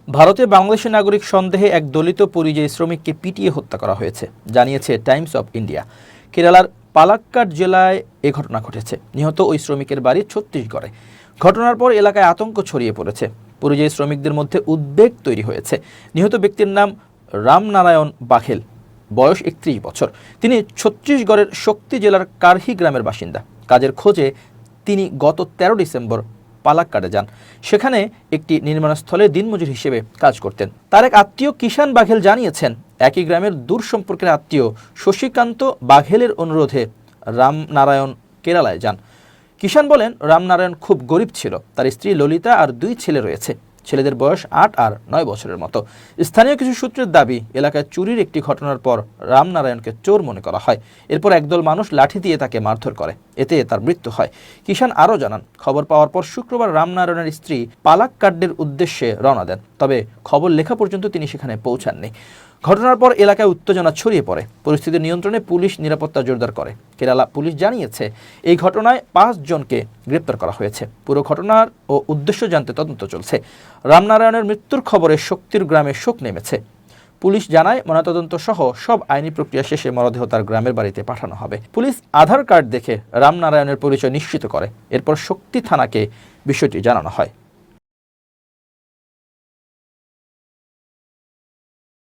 ভারতে বাংলাদেশি নাগরিক সন্দেহে এক দলিত পরিযায়ী শ্রমিককে পিটিয়ে হত্যা করা হয়েছে, জানিয়েছে টাইমস অব ইন্ডিয়া। কেরালার পালাক্কাড জেলায় এ ঘটনা ঘটেছে। নিহত ওই শ্রমিকের বাড়ি ছত্তিশগড়ে। ঘটনার পর এলাকায় আতঙ্ক ছড়িয়ে পড়েছে। পরিযায়ী শ্রমিকদের মধ্যে উদ্বেগ তৈরি হয়েছে। নিহত ব্যক্তির নাম রামনারায়ণ বাঘেল, বয়স 31 বছর। তিনি ছত্তিশগড়ের শক্তি জেলার কারহি গ্রামের বাসিন্দা। কাজের খোঁজে তিনি গত 13 ডিসেম্বর পালাক্কাডে যান। সেখানে একটি নির্মাণস্থলে দিনমজুর হিসেবে কাজ করতেন। তার এক আত্মীয় কিষান বাঘেল জানিয়েছেন, একই গ্রামের দূর সম্পর্কের আত্মীয় শশীকান্ত বাঘেলের অনুরোধে রামনারায়ণ কেরালায় যান। কিষান বলেন, রামনারায়ণ খুব গরিব ছিল। তার স্ত্রী ললিতা আর 2 ছেলে রয়েছে। ছেলেদের বয়স 8 আর 9 বছরের মতো। স্থানীয় কিছু সূত্রের দাবি, এলাকায় চুরির একটি ঘটনার পর রামনারায়ণকে চোর মনে করা হয়। এরপর একদল মানুষ লাঠি দিয়ে তাকে মারধর করে। এতে তার মৃত্যু হয়। কিষান আরও জানান, খবর পাওয়ার পর শুক্রবার রামনারায়ণের স্ত্রী পালাক্কাডের উদ্দেশ্যে রওনা দেন। তবে খবর লেখা পর্যন্ত তিনি সেখানে পৌঁছাননি। ঘটনার পর এলাকায় উত্তেজনা ছড়িয়ে পড়ে। পরিস্থিতি নিয়ন্ত্রণে পুলিশ নিরাপত্তা জোরদার করে। কেরালা পুলিশ জানিয়েছে, এই ঘটনায় 5 জনকে গ্রেপ্তার করা হয়েছে। পুরো ঘটনার ও উদ্দেশ্য জানতে তদন্ত চলছে। রামনারায়ণের মৃত্যুর খবরে শক্তির গ্রামে শোক নেমেছে। পুলিশ জানায়, ময়নাতদন্ত সহ সব আইনি প্রক্রিয়া শেষে মরদেহ তার গ্রামের বাড়িতে পাঠানো হবে। পুলিশ আধার কার্ড দেখে রামনারায়ণের পরিচয় নিশ্চিত করে। এরপর শক্তি থানাকে বিষয়টি জানানো হয়।